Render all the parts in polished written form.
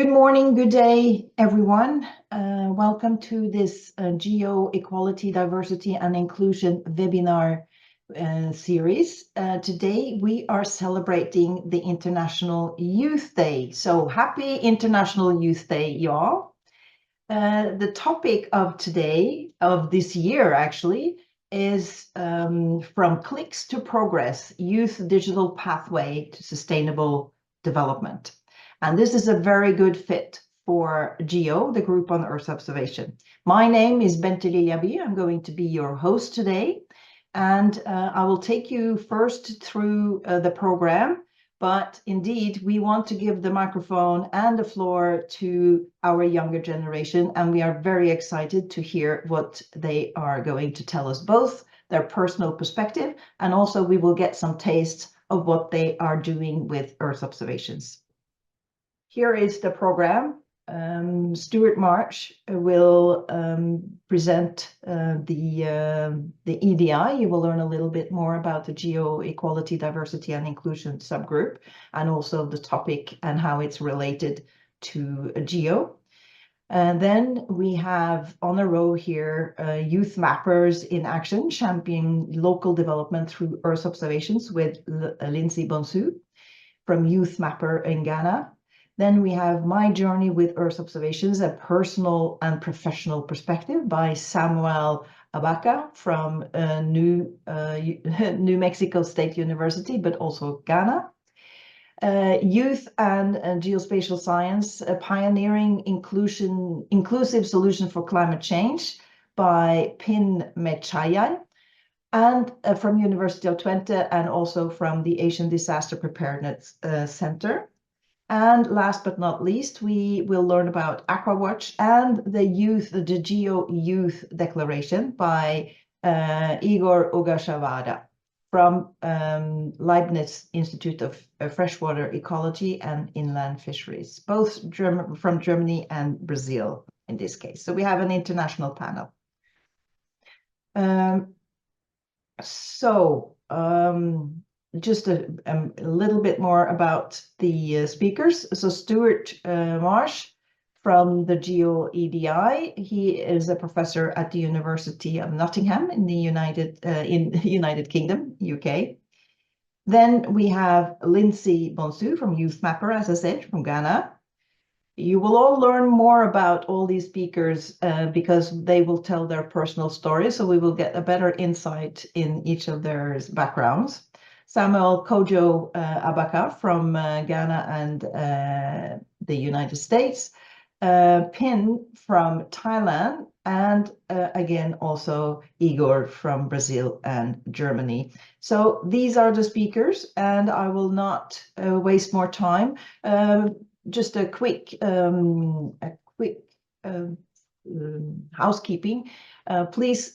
Good morning, good day, everyone. Welcome to this GEO Equality, Diversity and Inclusion webinar series. Today we are celebrating the International Youth Day. So happy International Youth Day, y'all. The topic of today, of this year actually, is From Clicks to Progress, Youth Digital Pathway to Sustainable Development. And this is a very good fit for GEO, the Group on Earth Observation. My name is Bente Lilja. I'm going to be your host today. And I will take you first through the program. But indeed, we want to give the microphone and the floor to our younger generation. And we are very excited to hear what they are going to tell us, both their personal perspective, and also we will get some taste of what they are doing with Earth observations. Here is the program. Stuart Marsh will present the EDI. You will learn a little bit more about the GEO Equality, Diversity and Inclusion subgroup, and also the topic and how it's related to GEO. And then we have on a row here YouthMappers in action, championing local development through Earth observations with Lindsay Bonsu from YouthMapper in Ghana. Then we have My Journey with Earth Observations, a personal and professional perspective by Samuel Abaka from New Mexico State University, but also Ghana. Youth and Geospatial Science, a pioneering inclusive solution for climate change by Pin Mechayan, and from University of Twente, and also from the Asian Disaster Preparedness Center. And last but not least, we will learn about AquaWatch and the GEO Youth Declaration by Igor Ugashavada from Leibniz Institute of Freshwater Ecology and Inland Fisheries, both from Germany and Brazil in this case. So we have an international panel. Just a little bit more about the speakers. So Stuart Marsh from the GEO EDI. He is a professor at the University of Nottingham in the United Kingdom, UK. Then we have Lindsay Bonsu from YouthMapper, as I said, from Ghana. You will all learn more about all these speakers because they will tell their personal stories, so we will get a better insight in each of their backgrounds. Samuel Kojo Abaka from Ghana and the United States, Pin from Thailand, and again also Igor from Brazil and Germany. So these are the speakers, and I will not waste more time. Just a quick housekeeping. Please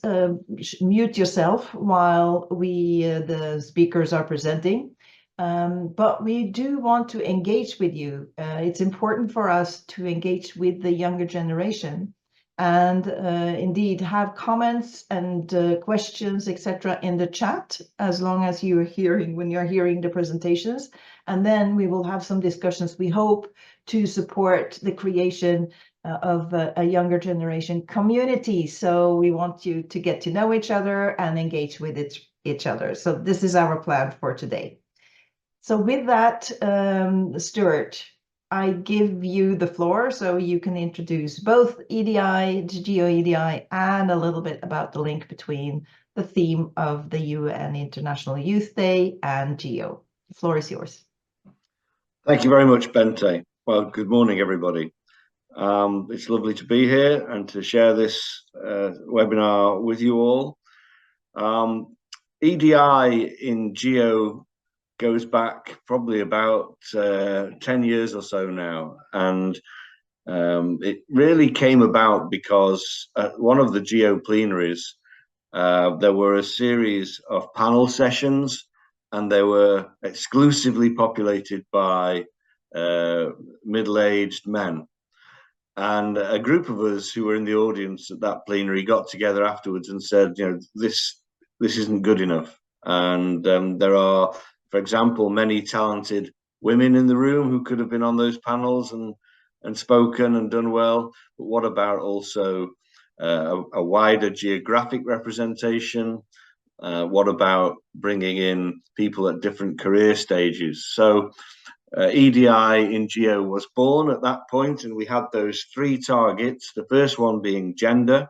mute yourself while the speakers are presenting. But we do want to engage with you. It's important for us to engage with the younger generation and indeed have comments and questions, etc. in the chat, as long as when you're hearing the presentations. And then we will have some discussions, we hope, to support the creation of a younger generation community. So we want you to get to know each other and engage with each other. So this is our plan for today. So with that, Stuart, I give you the floor so you can introduce both EDI, GEO EDI, and a little bit about the link between the theme of the UN International Youth Day and GEO. The floor is yours. Thank you very much, Bente. Well, good morning, everybody. It's lovely to be here and to share this webinar with you all. EDI in GEO goes back probably about 10 years or so now, and it really came about because at one of the GEO plenaries there were a series of panel sessions, and they were exclusively populated by middle-aged men. And a group of us who were in the audience at that plenary got together afterwards and said, you know, this isn't good enough. And there are, for example, many talented women in the room who could have been on those panels, and and spoken and done well, but what about also a wider geographic representation? What about bringing in people at different career stages? So EDI in GEO was born at that point, and we had those 3 targets, the first one being gender.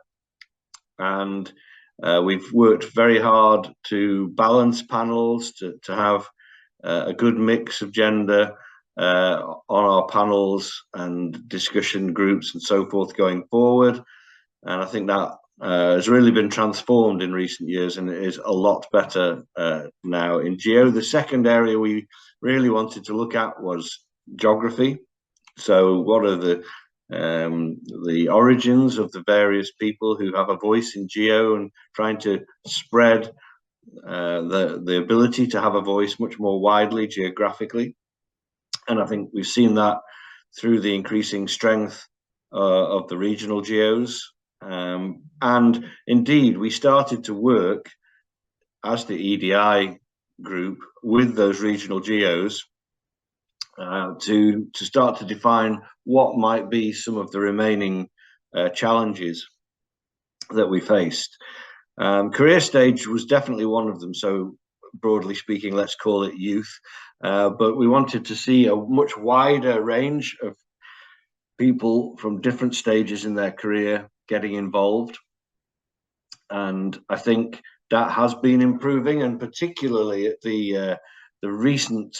And we've worked very hard to balance panels, to have a good mix of gender on our panels and discussion groups and so forth going forward. And I think that has really been transformed in recent years, and it is a lot better now in GEO. The second area we really wanted to look at was geography. So what are the origins of the various people who have a voice in GEO, and trying to spread the ability to have a voice much more widely geographically. And I think we've seen that through the increasing strength of the regional GEOs. And indeed, we started to work as the EDI group with those regional GEOs to start to define what might be some of the remaining challenges that we faced. Career stage was definitely one of them. So broadly speaking, let's call it youth. But we wanted to see a much wider range of people from different stages in their career getting involved. And I think that has been improving, and particularly at the recent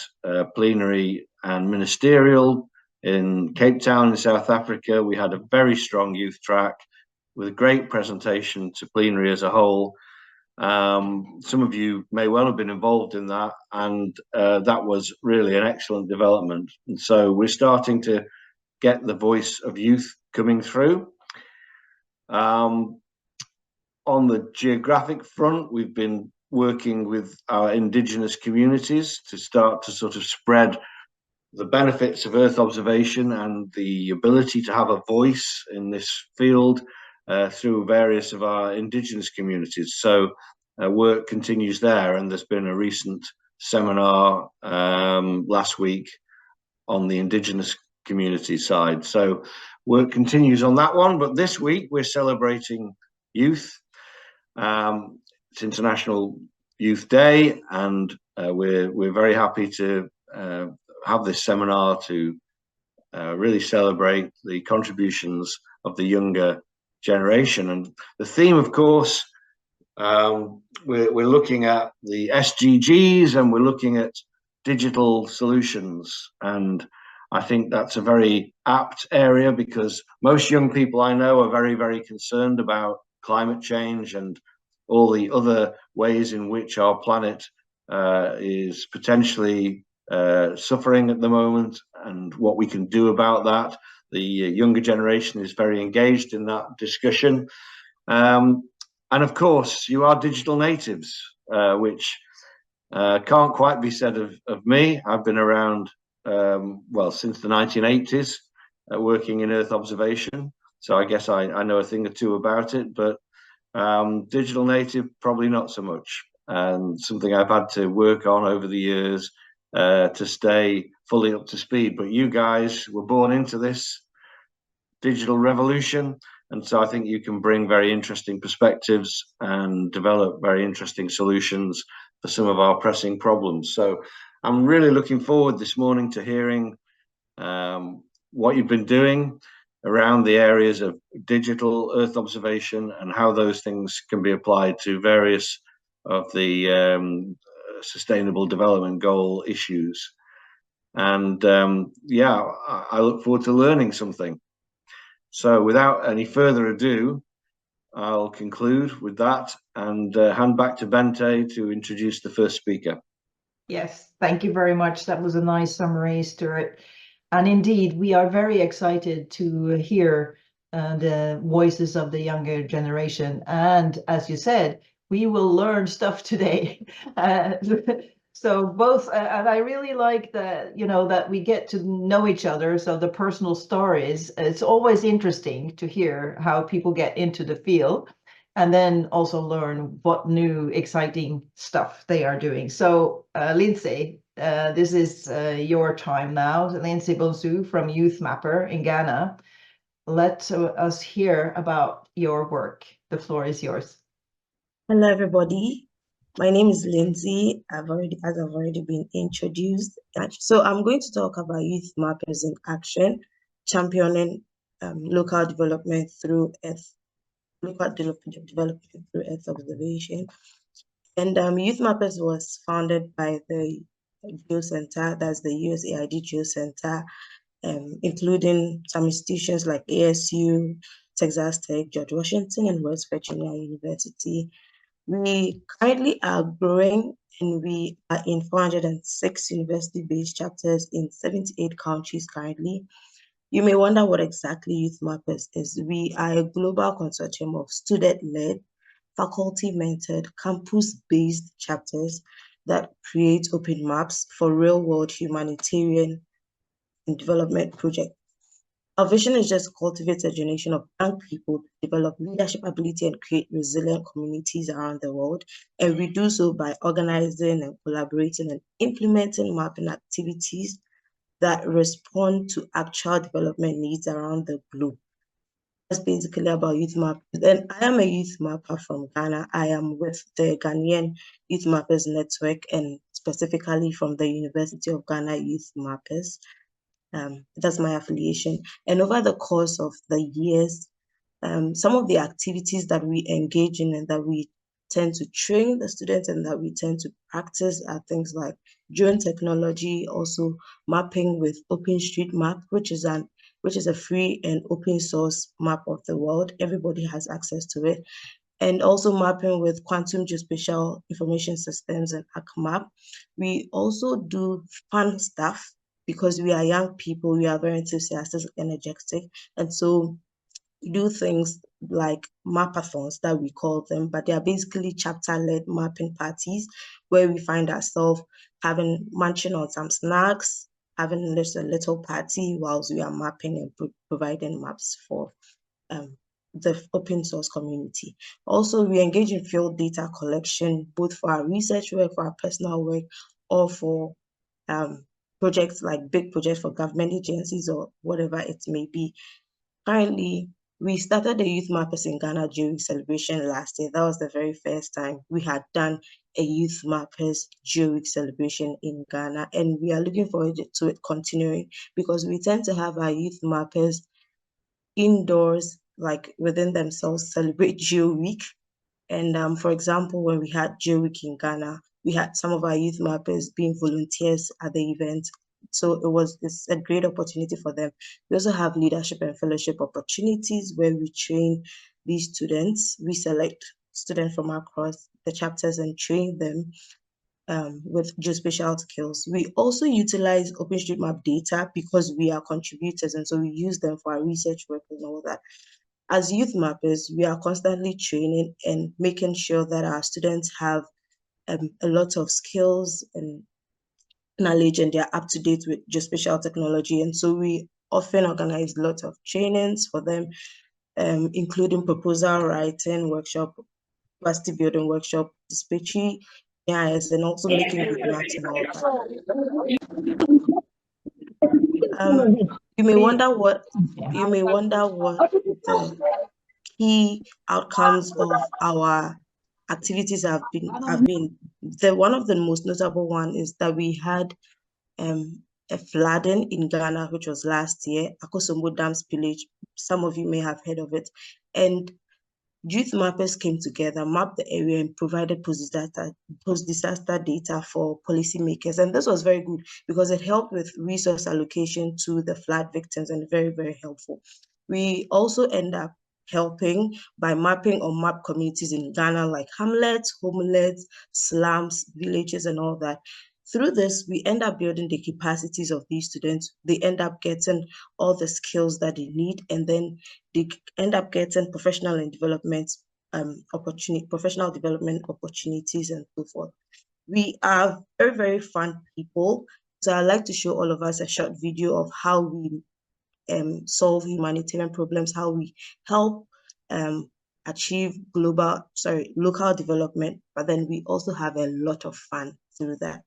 plenary and ministerial in Cape Town in South Africa, we had a very strong youth track with a great presentation to plenary as a whole. Some of you may well have been involved in that, and that was really an excellent development. And so we're starting to get the voice of youth coming through. On the geographic front, we've been working with our indigenous communities to start to sort of spread the benefits of Earth observation and the ability to have a voice in this field through various of our indigenous communities. So work continues there, and there's been a recent seminar last week on the indigenous community side. So work continues on that one, but this week we're celebrating youth. It's International Youth Day, and we're very happy to have this seminar to really celebrate the contributions of the younger generation. And the theme, of course, we're looking at the SDGs, and we're looking at digital solutions. And I think that's a very apt area, because most young people I know are very, very concerned about climate change and all the other ways in which our planet is potentially suffering at the moment, and what we can do about that. The younger generation is very engaged in that discussion. And of course, you are digital natives, which can't quite be said of me. I've been around, well, since the 1980s, working in Earth observation. So I guess I know a thing or two about it, but digital native, probably not so much. And something I've had to work on over the years to stay fully up to speed. But you guys were born into this digital revolution, and so I think you can bring very interesting perspectives and develop very interesting solutions for some of our pressing problems. So I'm really looking forward this morning to hearing what you've been doing around the areas of digital Earth observation and how those things can be applied to various of the Sustainable Development Goal issues. And yeah, I look forward to learning something. So without any further ado, I'll conclude with that and hand back to Bente to introduce the first speaker. Yes, thank you very much. That was a nice summary, Stuart. And indeed, we are very excited to hear the voices of the younger generation. And as you said, we will learn stuff today. So both, and I really like that, that we get to know each other. So the personal stories, it's always interesting to hear how people get into the field, and then also learn what new exciting stuff they are doing. So Lindsay, this is your time now. Lindsay Bonsu from YouthMapper in Ghana. Let us hear about your work. The floor is yours. Hello, everybody. My name is Lindsay. I've already been introduced. So I'm going to talk about YouthMappers in action, championing local development through Earth observation. And YouthMappers was founded by the GEO Center, that's the USAID GEO Center, including some institutions like ASU, Texas Tech, George Washington, and West Virginia University. We currently are growing, and we are in 406 university-based chapters in 78 countries currently. You may wonder what exactly YouthMappers is. We are a global consortium of student-led, faculty-mentored, campus-based chapters that create open maps for real-world humanitarian and development projects. Our vision is just to cultivate a generation of young people to develop leadership ability and create resilient communities around the world. And we do so by organizing and collaborating and implementing mapping activities that respond to actual development needs around the globe. That's basically about YouthMappers. Then I am a youth mapper from Ghana. I am with the Ghanaian YouthMappers Network, and specifically from the University of Ghana YouthMappers. That's my affiliation. And over the course of the years, some of the activities that we engage in and that we tend to train the students and that we tend to practice are things like drone technology, also mapping with OpenStreetMap, which is a free and open source map of the world. Everybody has access to it. And also mapping with quantum geospatial information systems and AquaWatch. We also do fun stuff because we are young people, we are very enthusiastic, energetic. And so we do things like mapathons that we call them, but they are basically chapter-led mapping parties where we find ourselves munching on some snacks, having just a little party whilst we are mapping and providing maps for the open source community. Also, we engage in field data collection, both for our research work, for our personal work, or for projects like big projects for government agencies or whatever it may be. Currently, we started the YouthMappers in Ghana GEO Week celebration last year. That was the very first time we had done a YouthMappers GEO Week celebration in Ghana, and we are looking forward to it continuing because we tend to have our YouthMappers indoors, like within themselves, celebrate GEO Week. And for example, when we had GEO Week in Ghana, we had some of our YouthMappers being volunteers at the event. So it's a great opportunity for them. We also have leadership and fellowship opportunities where we train these students. We select students from across the chapters and train them with geospatial skills. We also utilize OpenStreetMap data because we are contributors, and so we use them for our research work and all that. As YouthMappers, we are constantly training and making sure that our students have a lot of skills and knowledge, and they're up to date with geospatial technology. And so we often organize lots of trainings for them, including proposal writing workshop, capacity building workshop, dispatchy, AIS, and also making good maps and all that. You may wonder what the key outcomes of our activities have been. One of the most notable one is that we had a flooding in Ghana, which was last year, Akosombo Dam spillage. Some of you may have heard of it. And YouthMappers came together, mapped the area, and provided post-disaster data for policymakers. And this was very good because it helped with resource allocation to the flood victims, and very, very helpful. We also end up helping by mapping or map communities in Ghana like hamlets, homelets, slums, villages, and all that. Through this, we end up building the capacities of these students. They end up getting all the skills that they need, and then they end up getting professional development opportunities and so forth. We are very, very fun people. So I'd like to show all of us a short video of how we solve humanitarian problems, how we help achieve local development, but then we also have a lot of fun through that.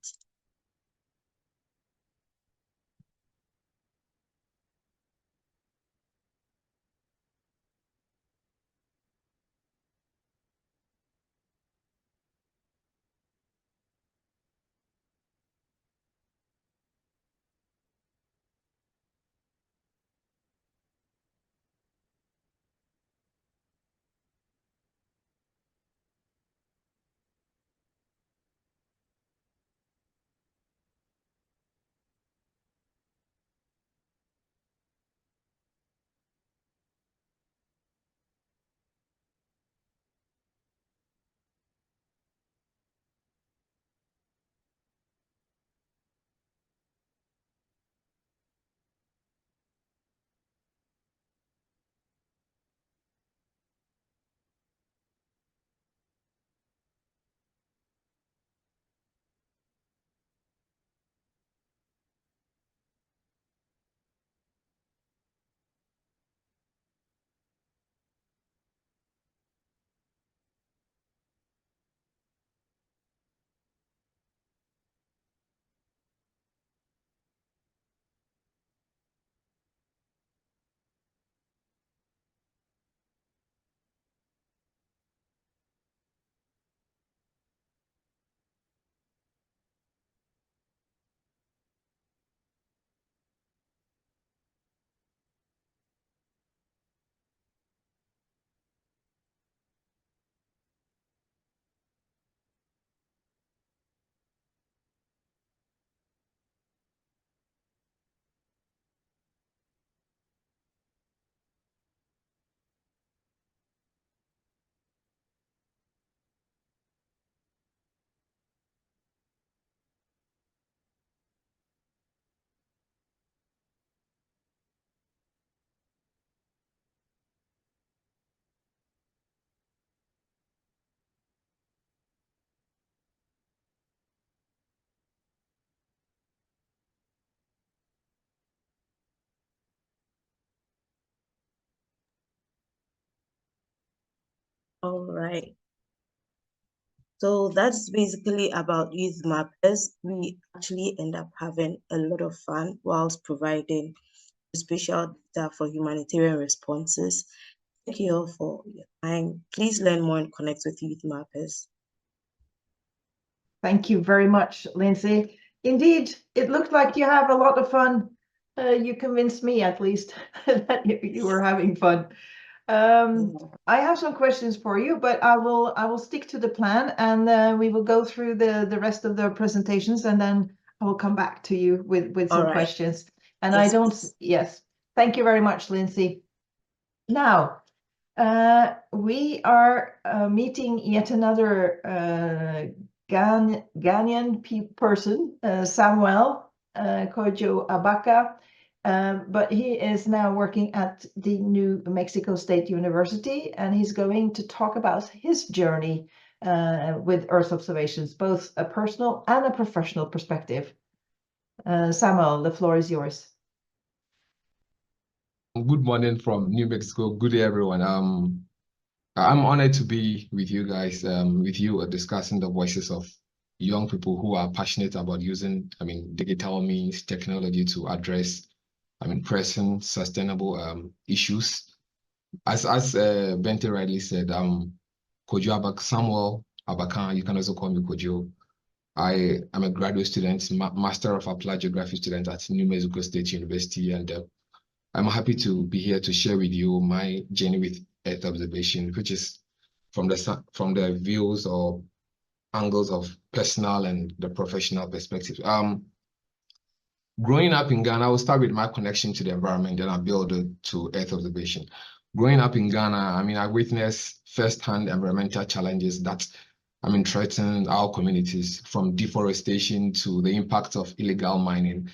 All right. So that's basically about YouthMappers. We actually end up having a lot of fun whilst providing special data for humanitarian responses. Thank you all for your time. Please learn more and connect with YouthMappers. Thank you very much, Lindsay. Indeed, it looked like you have a lot of fun. You convinced me, at least, that you were having fun. I have some questions for you, but I will stick to the plan, and we will go through the rest of the presentations, and then I will come back to you with some questions. And yes, yes, thank you very much, Lindsay. Now, we are meeting yet another Ghanaian person, Samuel Kojo Abaka. But he is now working at the New Mexico State University, and he's going to talk about his journey with Earth observations, both a personal and a professional perspective. Samuel, the floor is yours. Good morning from New Mexico. Good day, everyone. I'm honored to be with you guys, discussing the voices of young people who are passionate about using, digital means, technology to address, pressing sustainable issues. As Bente rightly said, Kojo Samuel Abaka, you can also call me Kojo. I am a graduate student, Master of Applied Geography student at New Mexico State University, and I'm happy to be here to share with you my journey with Earth observation, which is from the views or angles of personal and the professional perspective. Growing up in Ghana, I will start with my connection to the environment, then I'll build it to Earth observation. Growing up in Ghana, I witnessed firsthand environmental challenges that threaten our communities, from deforestation to the impact of illegal mining.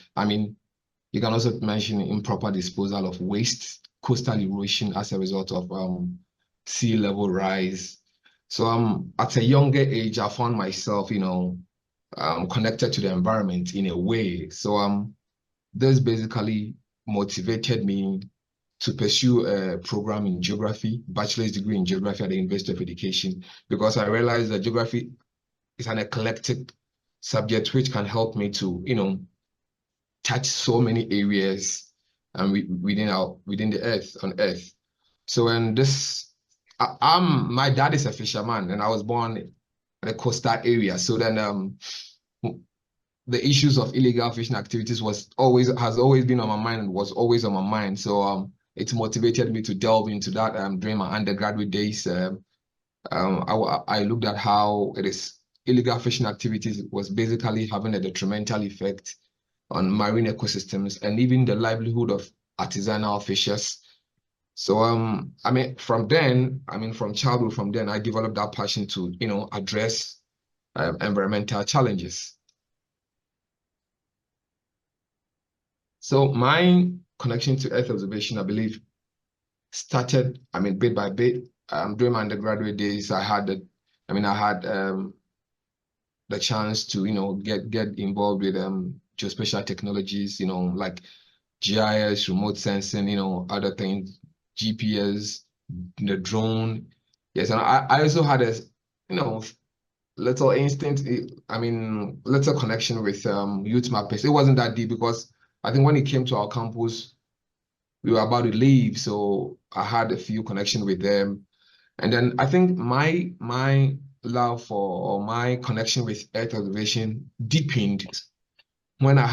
You can also mention improper disposal of waste, coastal erosion as a result of sea level rise. So at a younger age, I found myself, connected to the environment in a way. So this basically motivated me to pursue a program in geography, bachelor's degree in geography at the University of Education, because I realized that geography is an eclectic subject which can help me to, touch so many areas and within the earth, on earth. So my dad is a fisherman, and I was born in the coastal area. So then the issues of illegal fishing activities has always been on my mind and was always on my mind. So it motivated me to delve into that during my undergraduate days. I looked at how illegal fishing activities was basically having a detrimental effect on marine ecosystems and even the livelihood of artisanal fishers. So from childhood, I developed that passion to address environmental challenges. So my connection to Earth observation, I believe, started bit by bit. During my undergraduate days, I had the chance to get involved with geospatial technologies, like GIS, remote sensing, other things, GPS, the drone. Yes, and I also had a little little connection with YouthMappers. It wasn't that deep because I think when it came to our campus, we were about to leave, so I had a few connections with them. And then I think my love for, or my connection with Earth observation deepened when I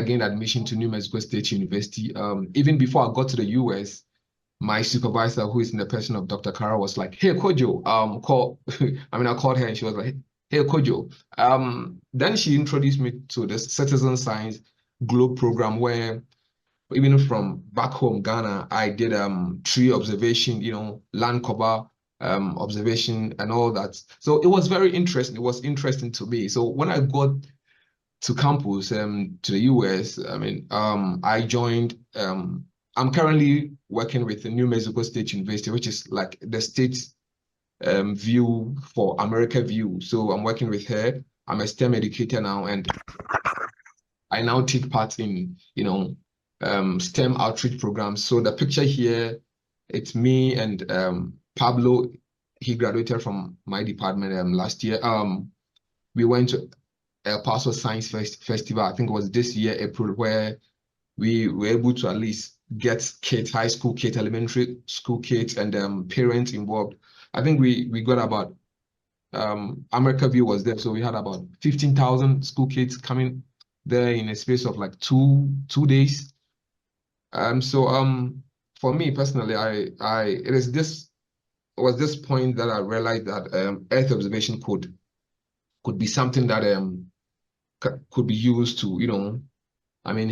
gained admission to New Mexico State University. Even before I got to the US, my supervisor, who is in the person of Dr. Kara, was like, "Hey, Kojo, I called her and she was like, "Hey, Kojo." Then she introduced me to the Citizen Science Globe program, where even from back home, Ghana, I did tree observation, land cover observation and all that. So it was very interesting. It was interesting to me. So when I got to campus, to the US, I joined, I'm currently working with the New Mexico State University, which is like the state view for America View. So I'm working with her. I'm a STEM educator now, and I now take part in, STEM outreach programs. So the picture here, it's me and Pablo, he graduated from my department last year. We went to El Paso Science Festival, I think it was this year, April, where we were able to at least get kids, high school kids, elementary school kids, and parents involved. I think we got about, AfriGEO was there, so we had about 15,000 school kids coming there in a space of like two days. For me personally, it was this point that I realized that Earth observation could be something that could be used to,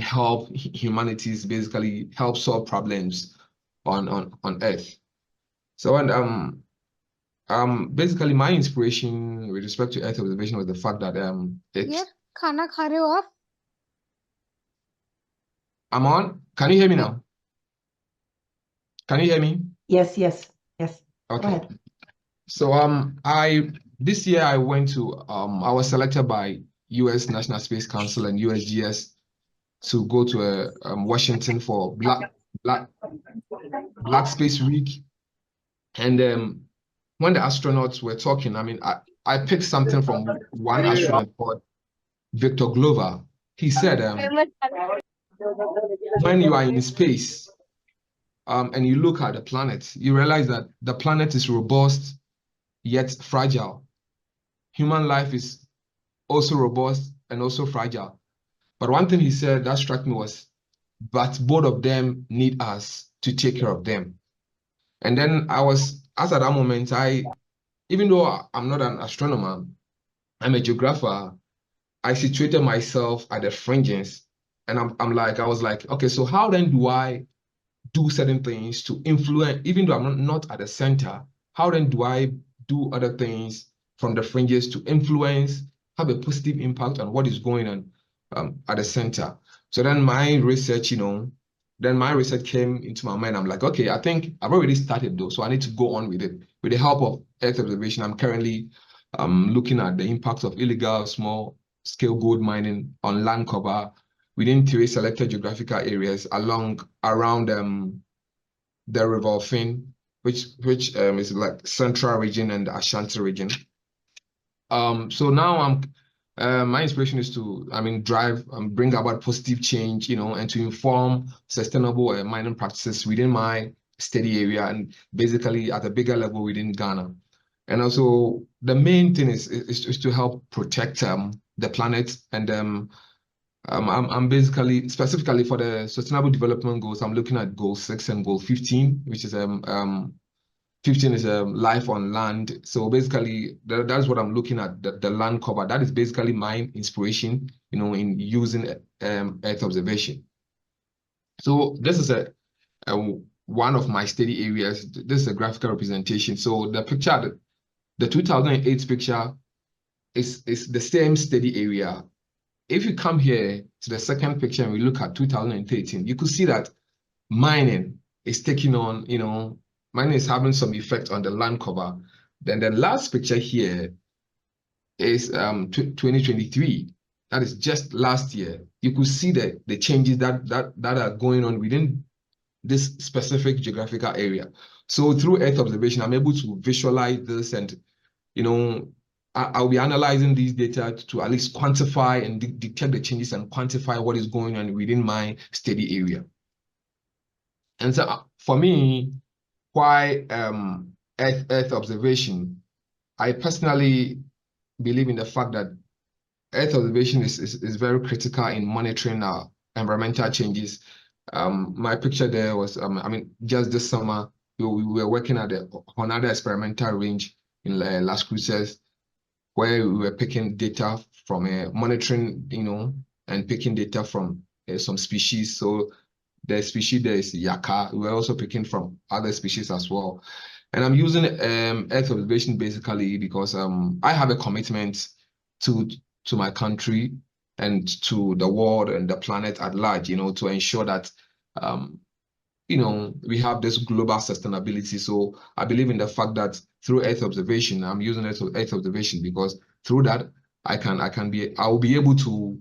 help humanities, basically help solve problems on Earth. So, and basically my inspiration with respect to Earth observation was the fact that यार खाना खा रहे हो आप? I'm on. Can you hear me now? Can you hear me? Yes. Go Okay. ahead. So this year I went to I was selected by US National Space Council and USGS to go to Washington for Black Space Week. And when the astronauts were talking, I picked something from one astronaut called Victor Glover. He said, when you are in space and you look at the planet, you realize that the planet is robust yet fragile. Human life is also robust and also fragile. But one thing he said that struck me was, but both of them need us to take care of them. And then as at that moment, even though I'm not an astronomer, I'm a geographer, I situated myself at the fringes. And I was like, okay, so how then do I do certain things to influence, even though I'm not at the center, how then do I do other things from the fringes to influence, have a positive impact on what is going on at the center? So then my research, came into my mind. I'm like, okay, I think I've already started though, so I need to go on with it. With the help of Earth observation, I'm currently looking at the impacts of illegal small-scale gold mining on land cover within 3 selected geographical areas around the River Ofin, which is like Central region and the Ashanti region. So now my inspiration is to, drive and bring about positive change, and to inform sustainable mining practices within my study area and basically at a bigger level within Ghana. And also the main thing is to help protect the planet. And I'm basically, specifically for the Sustainable Development Goals, I'm looking at Goal 6 and Goal 15, which is 15 is life on land. So basically, that's what I'm looking at, the land cover. That is basically my inspiration, in using Earth observation. So this is one of my study areas. This is a graphical representation. So the picture, the 2008 picture is the same study area. If you come here to the second picture and we look at 2013, you could see that mining is taking on, mining is having some effect on the land cover. Then the last picture here is 2023. That is just last year. You could see the changes that are going on within this specific geographical area. So through Earth observation, I'm able to visualize this, and I'll be analyzing these data to at least quantify and detect the changes and quantify what is going on within my study area. And so for me, why Earth observation? I personally believe in the fact that Earth observation is very critical in monitoring our environmental changes. My picture there was, just this summer, we were working at the Honada experimental range in Las Cruces, where we were picking data from monitoring, and picking data from some species. So the species there is Yaka. We were also picking from other species as well. And I'm using Earth observation basically because I have a commitment to my country and to the world and the planet at large, to ensure that we have this global sustainability. So I believe in the fact that through Earth observation, I'm using Earth observation because through that I will be able to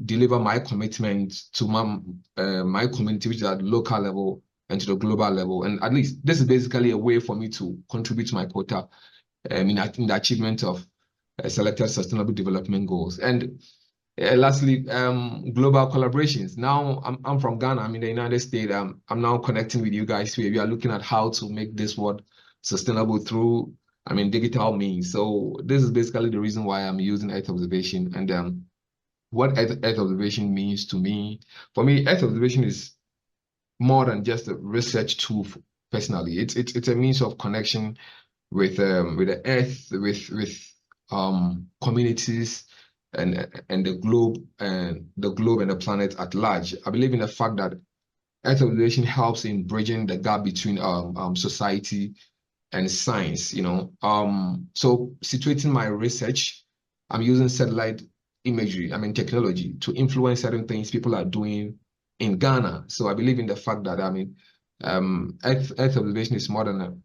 deliver my commitment to my community, which is at local level and to the global level. And at least this is basically a way for me to contribute to my quota in the achievement of selected sustainable development goals. And lastly, global collaborations. Now I'm from Ghana. I'm in the United States. I'm now connecting with you guys where we are looking at how to make this world sustainable through, digital means. So this is basically the reason why I'm using Earth observation. And what Earth observation means to me. For me, Earth observation is more than just a research tool personally. It's a means of connection with the Earth, with communities and the globe and the planet at large. I believe in the fact that Earth observation helps in bridging the gap between society and science. So situating my research, I'm using satellite imagery, technology to influence certain things people are doing in Ghana. So I believe in the fact that Earth observation is more than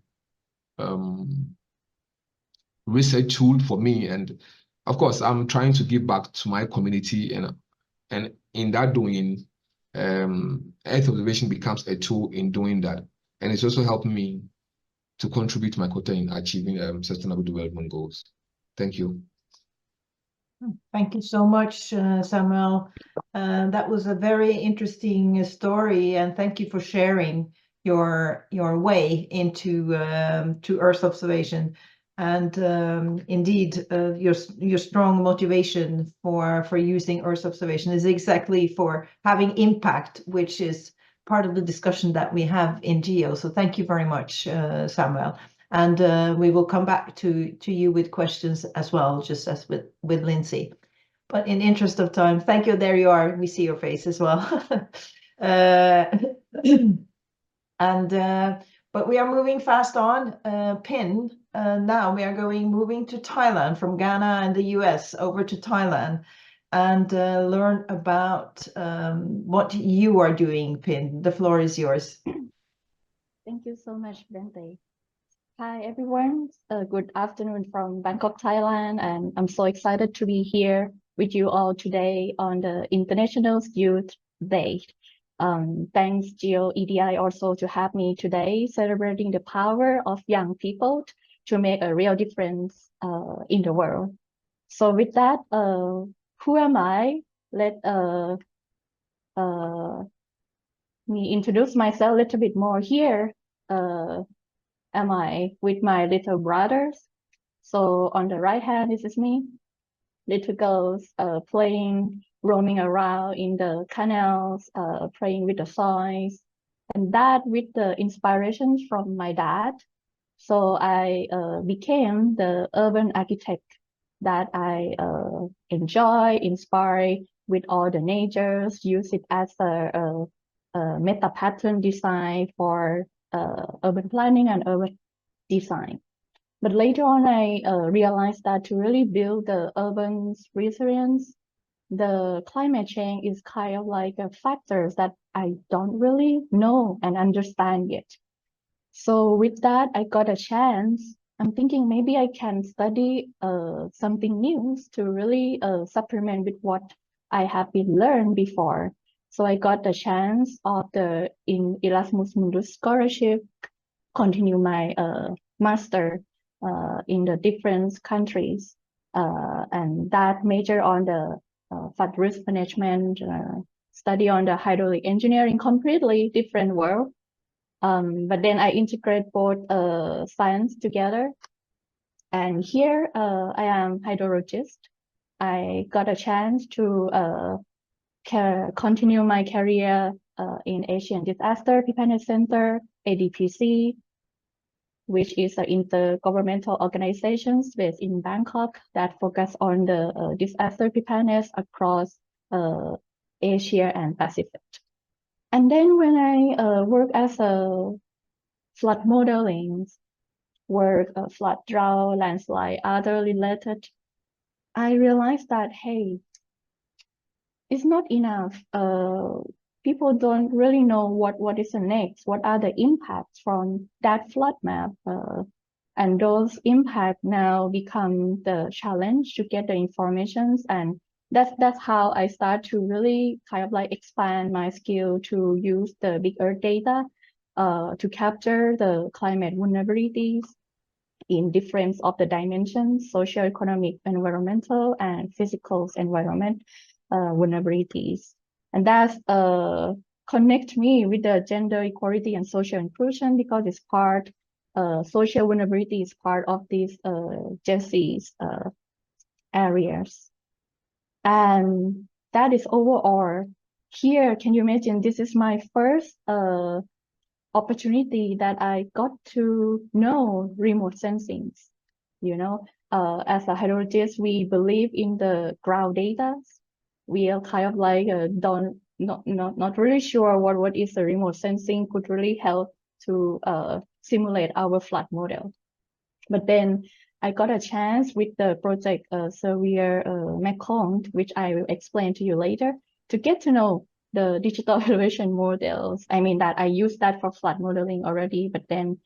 a research tool for me, and of course I'm trying to give back to my community, and in that doing, Earth observation becomes a tool in doing that, and it's also helping me to contribute my quota in achieving sustainable development goals. Thank you. Thank you so much, Samuel. That was a very interesting story, and thank you for sharing your way into to Earth observation, and indeed your strong motivation for using Earth observation is exactly for having impact, which is part of the discussion that we have in GEO. So thank you very much, Samuel. And we will come back to you with questions as well, just as with Lindsay. But in interest of time, thank you. There you are. We see your face as well. But we are moving fast on. Pin. Now we are moving to Thailand, from Ghana and the US over to Thailand, and learn about what you are doing, Pin. The floor is yours. Thank you so much, Bente. Hi, everyone. Good afternoon from Bangkok, Thailand, and I'm so excited to be here with you all today on the International Youth Day. Thanks GEO EDI also to have me today, celebrating the power of young people to make a real difference in the world. So with that, who am I? Let me introduce myself a little bit more here. Am I with my little brothers? So on the right hand, this is me. Little girls playing, roaming around in the canals, playing with the soils, and that with the inspirations from my dad. So I became the urban architect that I enjoy, inspire with all the natures, use it as a meta pattern design for urban planning and urban design. But later on, I realized that to really build the urban resilience, the climate change is kind of like a factors that I don't really know and understand yet. So with that, I got a chance. I'm thinking maybe I can study something new to really supplement with what I have been learned before. So I got the chance of the Erasmus Mundus scholarship, continue my master in the different countries, and that major on the flood risk management, study on the hydraulic engineering, completely different world. But then I integrate both science together, and here I am hydrologist. I got a chance to continue my career in Asian Disaster Preparedness Center, ADPC, which is an intergovernmental organization based in Bangkok that focus on the disaster preparedness across Asia and Pacific. And then when I work as a flood modeling, flood, drought, landslide, other related, I realized that, hey, it's not enough. People don't really know what is the next, what are the impacts from that flood map. And those impacts now become the challenge to get the information. And that's how I start to really kind of like expand my skill to use the big Earth data to capture the climate vulnerabilities in different of the dimensions, socio-economic, environmental, and physical environment vulnerabilities. And that's connect me with the gender equality and social inclusion, because it's part, social vulnerability is part of these GESI's areas. And that is overall. Here, can you imagine, this is my first opportunity that I got to know remote sensing. You know, as a hydrologist, we believe in the ground data. We are kind of like not really sure what is the remote sensing could really help to simulate our flood model. But then I got a chance with the project Surveyor Mekong, which I will explain to you later, to get to know the digital elevation models. I mean that I use that for flood modeling already, but then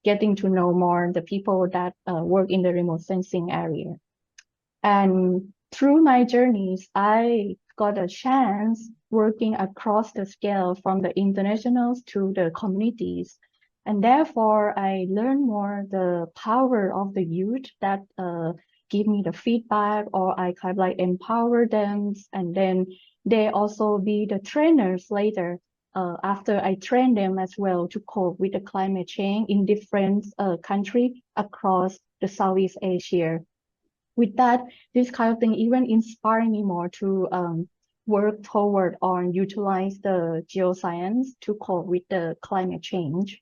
getting to know more the people that work in the remote sensing area. And through my journeys, I got a chance working across the scale from the internationals to the communities. And therefore, I learned more the power of the youth that give me the feedback, or I kind of like empower them. And then they also be the trainers later after I train them as well to cope with the climate change in different countries across the Southeast Asia. With that, this kind of thing even inspired me more to work toward on utilize the geoscience to cope with the climate change.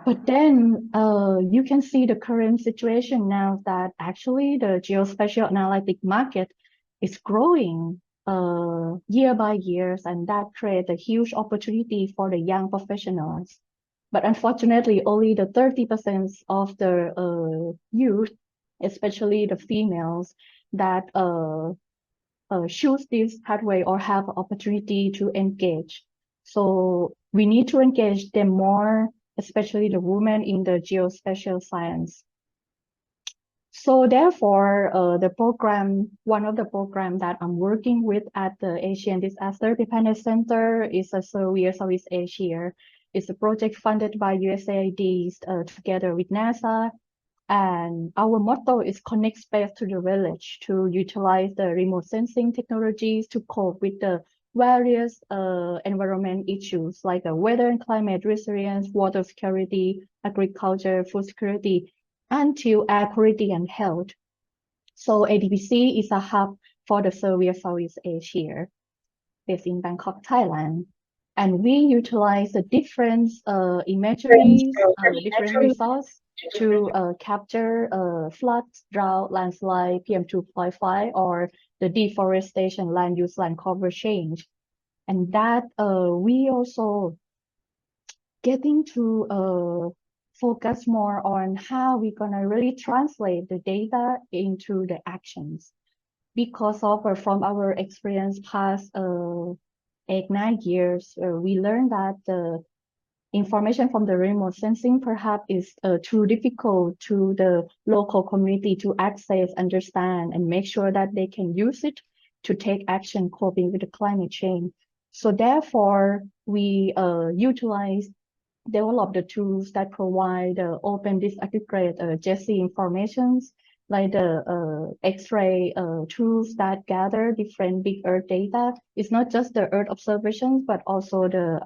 But then you can see the current situation now that actually the geospatial analytic market is growing year by year, and that creates a huge opportunity for the young professionals. But unfortunately, only the 30% of the youth, especially the females, that choose this pathway or have opportunity to engage. So we need to engage them more, especially the women in the geospatial science. So therefore, one of the programs that I'm working with at the Asian Disaster Preparedness Center is a Surveyor Southeast Asia. It's a project funded by USAID together with NASA. And our motto is connect space to the village to utilize the remote sensing technologies to cope with the various environment issues like weather and climate resilience, water security, agriculture, food security, until air quality and health. So ADPC is a hub for the Surveyor Southeast Asia, based in Bangkok, Thailand. And we utilize the different imageries, different resources to capture floods, drought, landslide, PM2.5, or the deforestation, land use, land cover change. And that we also getting to focus more on how we're gonna really translate the data into the actions. Because of from our experience past 8-9 years, we learned that the information from the remote sensing perhaps is too difficult to the local community to access, understand, and make sure that they can use it to take action coping with the climate change. So therefore, we develop the tools that provide open disaggregate GESI informations, like the X-ray tools that gather different big Earth data. It's not just the Earth observations, but also the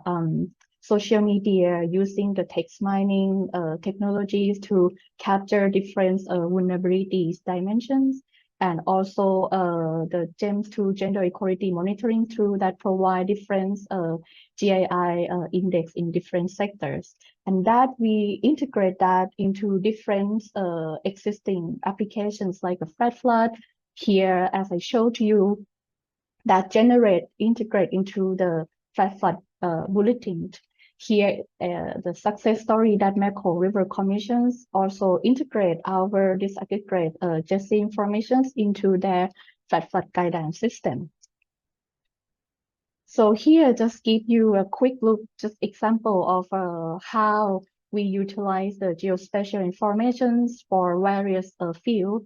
social media using the text mining technologies to capture different vulnerabilities dimensions, and also the GEMS to gender equality monitoring tool that provide different GII index in different sectors. And that we integrate that into different existing applications like a flat flood here, as I showed you, that integrate into the flat flood bulletin. Here, the success story that Mekong River Commissions also integrate our disaggregate GESI informations into their flat flood guidance system. So here, just give you a quick look, just example of how we utilize the geospatial informations for various fields.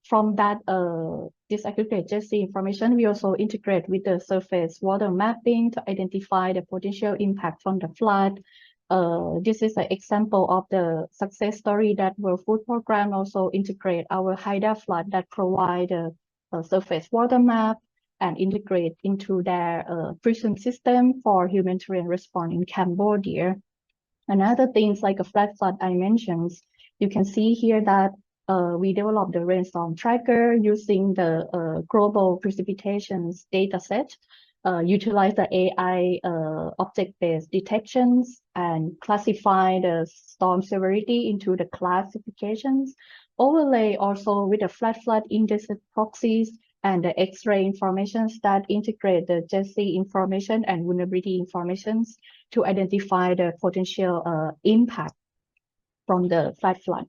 from that disaggregate GEC information, we also integrate with the surface water mapping to identify the potential impact from the flood. This is an example of the success story that World Food Programme also integrate our HIDA flood that provide a surface water map and integrate into their prison system for humanitarian response in Cambodia. Another things like a flash flood I mentioned, you can see here that we developed the rainstorm tracker using the global precipitations dataset, utilize the AI object-based detections and classify the storm severity into the classifications, overlay also with the flash flood index proxies and the X-ray informations that integrate the GEC information and vulnerability informations to identify the potential impact from the flash flood.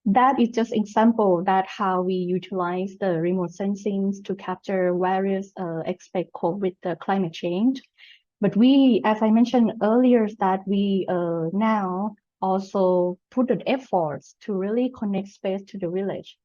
That is just example that how we utilize the remote sensing to capture various aspects with the climate change. But we, as I mentioned earlier, that we now also put the efforts to really connect space to the village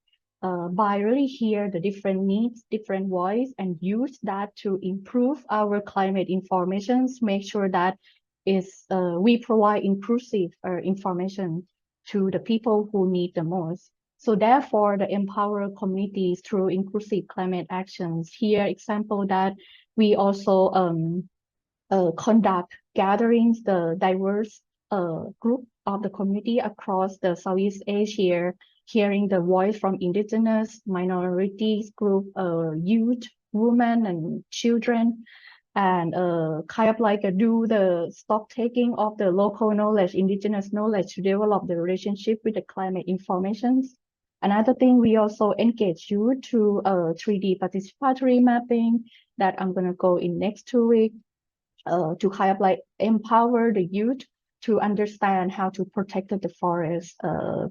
by really hear the different needs, different voice, and use that to improve our climate informations, make sure that we provide inclusive information to the people who need the most. So therefore, the empower communities through inclusive climate actions. Here, example that we also conduct gatherings, the diverse group of the community across the Southeast Asia, hearing the voice from indigenous, minorities group, youth, women, and children, and kind of like do the stock taking of the local knowledge, indigenous knowledge to develop the relationship with the climate informations. Another thing, we also engage you to 3D participatory mapping that I'm going to go in next 2 weeks to kind of like empower the youth to understand how to protect the forest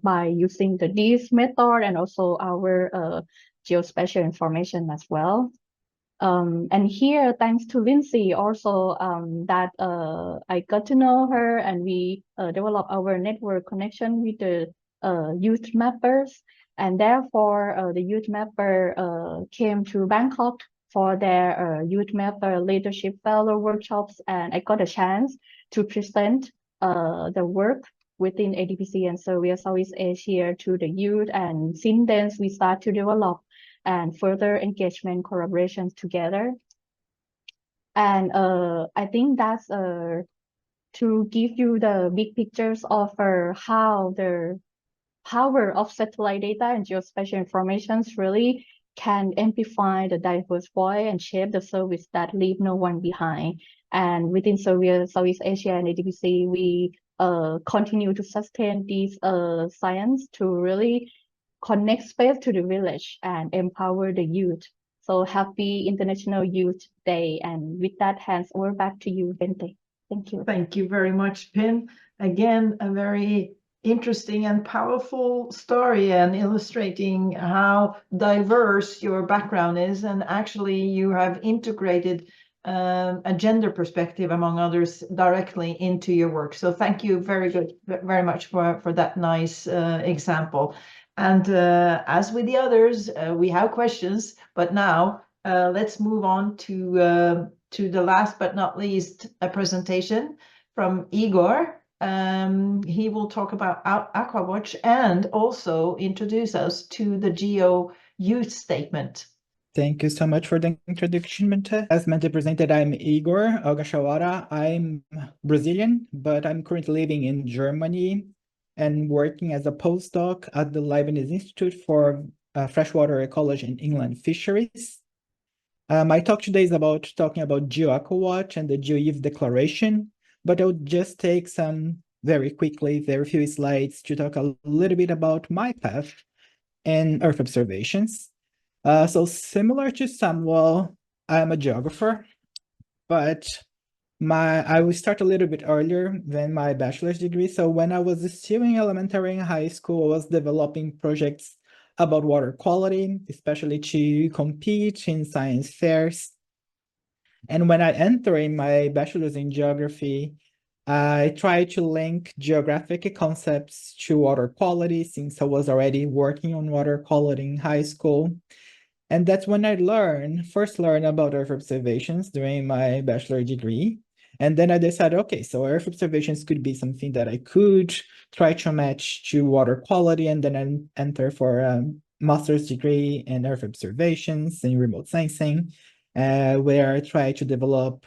by using this method and also our geospatial information as well. And here, thanks to Lindsay, also that I got to know her and we developed our network connection with the YouthMappers. And therefore, the YouthMapper came to Bangkok for their YouthMapper Leadership Fellow workshops. And I got a chance to present the work within ADPC and Southeast Asia to the youth. And since then, we start to develop and further engagement collaborations together. And I think that's to give you the big pictures of how the power of satellite data and geospatial information really can amplify the diverse voice and shape the service that leave no one behind. And within Southeast Asia and ADPC, we continue to sustain this science to really connect space to the village and empower the youth. So happy International Youth Day. And with that, hands over back to you, Bente. Thank you. Thank you very much, Pin. Again, a very interesting and powerful story and illustrating how diverse your background is. And actually, you have integrated a gender perspective, among others, directly into your work. So thank you very much for that nice example. And as with the others, we have questions, but now let's move on to the last but not least a presentation from Igor. He will talk about AquaWatch and also introduce us to the GEO Youth statement. Thank you so much for the introduction, Bente. As Bente presented, I'm Igor Algashawara. I'm Brazilian, but I'm currently living in Germany and working as a postdoc at the Leibniz Institute for Freshwater Ecology and Inland Fisheries. My talk today is talking about GEO AquaWatch and the GEO Youth Declaration, but I'll just take very few slides to talk a little bit about my path and Earth observations. So similar to Samuel, I'm a geographer, but I will start a little bit earlier than my bachelor's degree. So when I was still in elementary and high school, I was developing projects about water quality, especially to compete in science fairs. And when I entered my bachelor's in geography, I tried to link geographic concepts to water quality since I was already working on water quality in high school. And that's when I first learned about Earth observations during my bachelor degree. And then I decided, okay, so Earth observations could be something that I could try to match to water quality, and then I enter for a master's degree in Earth observations and remote sensing, where I try to develop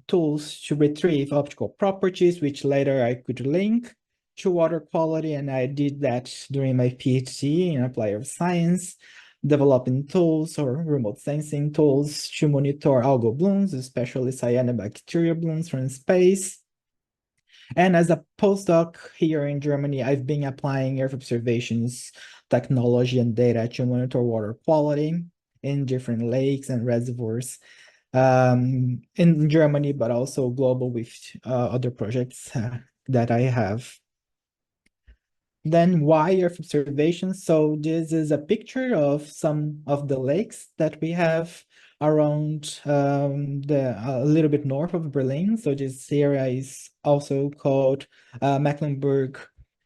tools to retrieve optical properties, which later I could link to water quality. And I did that during my PhD in applied earth science, developing tools or remote sensing tools to monitor algal blooms, especially cyanobacteria blooms from space. And as a postdoc here in Germany, I've been applying Earth observations, technology, and data to monitor water quality in different lakes and reservoirs in Germany, but also global with other projects that I have. Then why Earth observations? So this is a picture of some of the lakes that we have around a little bit north of Berlin. So this area is also called Mecklenburg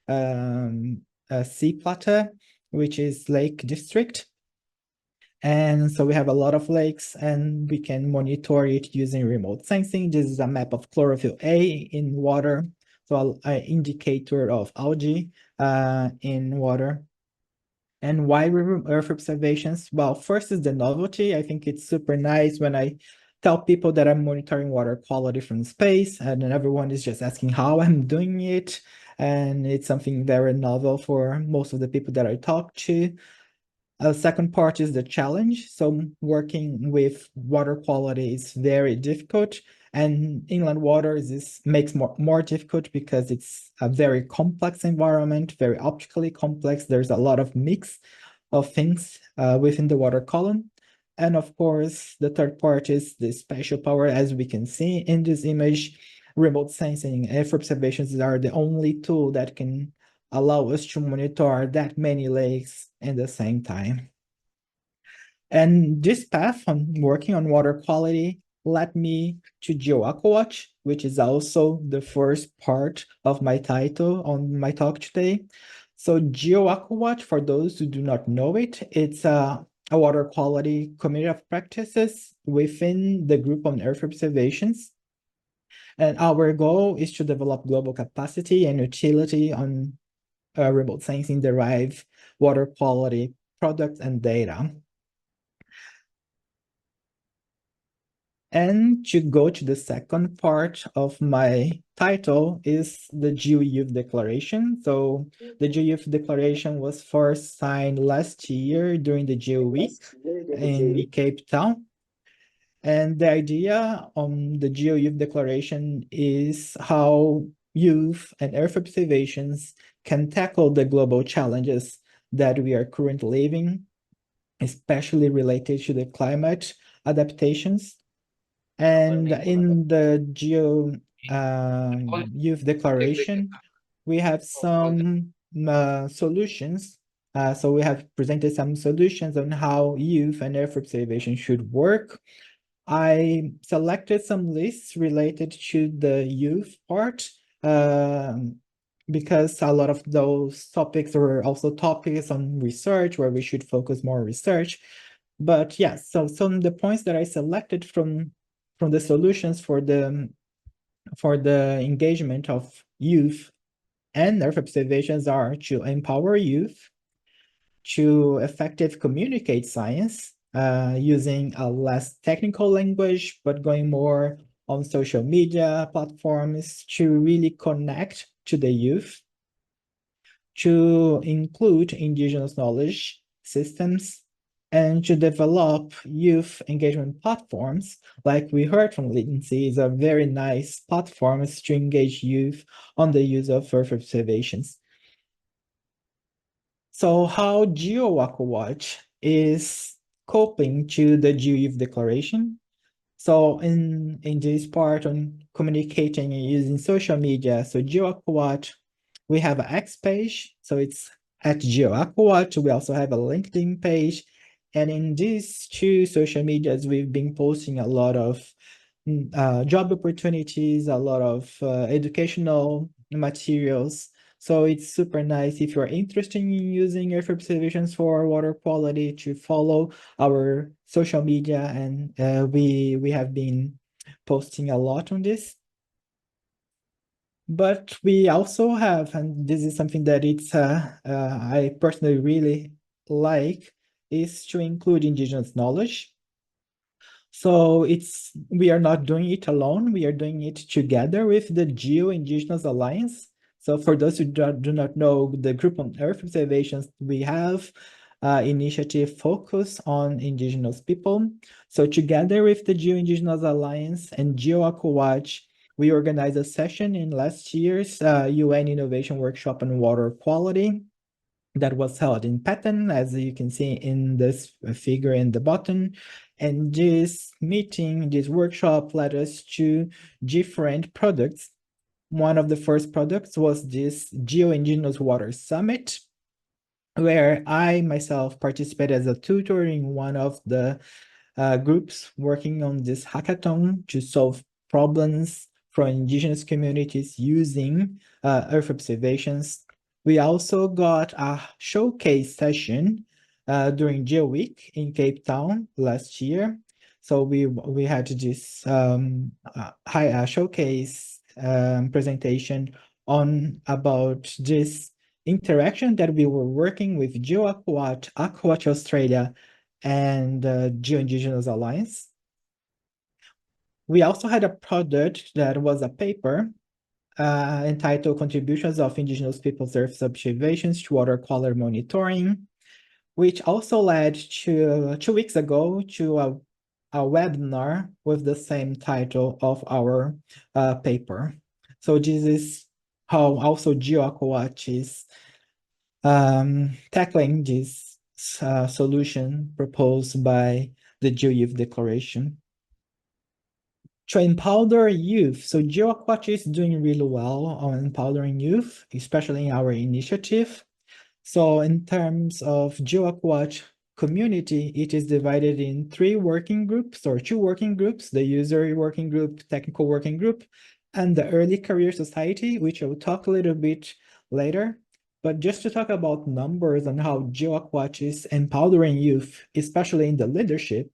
Sea Plateau, which is Lake District. And so we have a lot of lakes and we can monitor it using remote sensing. This is a map of chlorophyll A in water. So an indicator of algae in water. And why Earth observations? Well, first is the novelty. I think it's super nice when I tell people that I'm monitoring water quality from space, and then everyone is just asking how I'm doing it. And it's something very novel for most of the people that I talk to. Second part is the challenge. So working with water quality is very difficult, and inland waters makes more difficult because it's a very complex environment, very optically complex. There's a lot of mix of things within the water column. And of course, the third part is the spatial power. As we can see in this image, remote sensing and Earth observations are the only tool that can allow us to monitor that many lakes at the same time. And this path on working on water quality led me to GEO AquaWatch, which is also the first part of my title on my talk today. So GEO AquaWatch, for those who do not know it, it's a water quality community of practices within the group on Earth observations. And our goal is to develop global capacity and utility on remote sensing derived water quality products and data. And to go to the second part of my title is the GEO Youth Declaration. So the GEO Youth Declaration was first signed last year during the GEO Week in Cape Town. And the idea on the GEO Youth Declaration is how youth and Earth observations can tackle the global challenges that we are currently living, especially related to the climate adaptations. And in the GEO Youth Declaration, we have some solutions. So we have presented some solutions on how youth and Earth observation should work. I selected some lists related to the youth part because a lot of those topics were also topics on research where we should focus more on research. But yeah, so some of the points that I selected from the solutions for the engagement of youth and Earth observations are to empower youth, to effective communicate science using a less technical language, but going more on social media platforms to really connect to the youth, to include indigenous knowledge systems, and to develop youth engagement platforms. Like we heard from Lindsay, is a very nice platforms to engage youth on the use of Earth observations. So how GEO AquaWatch is coping to the GEO Youth Declaration? So in this part on communicating and using social media, so GEO AquaWatch, we have an X page, so it's at GEO AquaWatch. We also have a LinkedIn page. And in these two social medias, we've been posting a lot of job opportunities, a lot of educational materials. So it's super nice if you're interested in using Earth observations for water quality to follow our social media, and we have been posting a lot on this. But we also have, and this is something that I personally really like, is to include indigenous knowledge. So we are not doing it alone, we are doing it together with the GEO Indigenous Alliance. So for those who do not know, the group on Earth observations, we have initiative focus on indigenous people. So together with the GEO Indigenous Alliance and GEO AquaWatch, we organized a session in last year's UN Innovation Workshop on Water Quality that was held in Patton, as you can see in this figure in the bottom. And this meeting, this workshop led us to different products. One of the first products was this GEO Indigenous Water Summit, where I myself participated as a tutor in one of the groups working on this hackathon to solve problems for indigenous communities using Earth observations. We also got a showcase session during GEO Week in Cape Town last year. So we had this showcase presentation about this interaction that we were working with GEO AquaWatch, AquaWatch Australia, and GEO Indigenous Alliance. We also had a project that was a paper entitled Contributions of Indigenous Peoples' Earth Observations to Water Quality Monitoring, which also led to 2 weeks ago to a webinar with the same title of our paper. So this is how also GEO AquaWatch is tackling this solution proposed by the GEO Youth Declaration. To empower youth, so GEO AquaWatch is doing really well on empowering youth, especially in our initiative. So in terms of GEO AquaWatch community, it is divided in 3 working groups, or 2 working groups: the user working group, technical working group, and the early career society, which I will talk a little bit later. But just to talk about numbers and how GEO AquaWatch is empowering youth, especially in the leadership.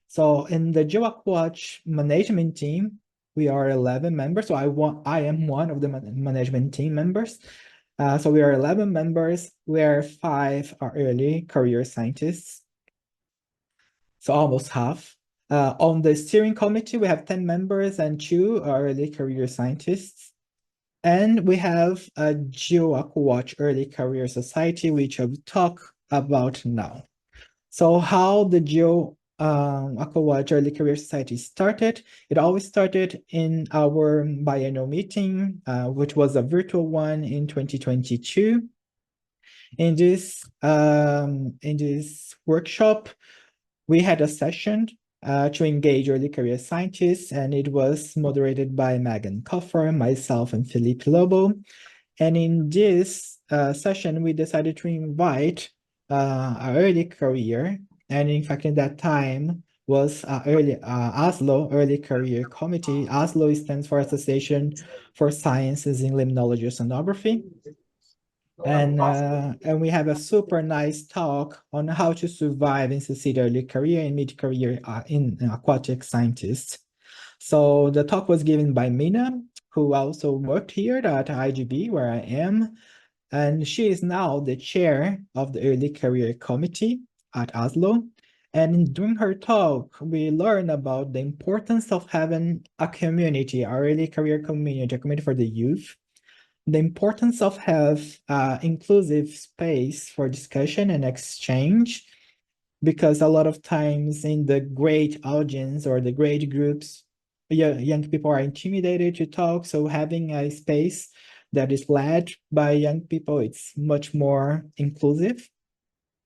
So in the GEO AquaWatch management team, we are 11 members. So I am one of the management team members. So we are 11 members, where 5 are early career scientists. So almost half. On the steering committee, we have 10 members and 2 are early career scientists. And we have a GEO AquaWatch Early Career Society, which I will talk about now. So how the GEO AquaWatch Early Career Society started. It always started in our biennial meeting, which was a virtual one in 2022. In this workshop, we had a session to engage early career scientists, and it was moderated by Megan Coffer, myself, and Felipe Lobo. And in this session, we decided to invite our early career, and in fact, in that time was ASLO, Early Career Committee. ASLO stands for Association for Sciences in Limnology Oceanography. And we have a super nice talk on how to survive and succeed early career and mid-career in aquatic scientists. So the talk was given by Mina, who also worked here at IGB, where I am. And she is now the chair of the Early Career Committee at ASLO. And during her talk, we learned about the importance of having a community, a early career community, a community for the youth. The importance of have inclusive space for discussion and exchange, because a lot of times in the great audience or the great groups, young people are intimidated to talk. So having a space that is led by young people, it's much more inclusive.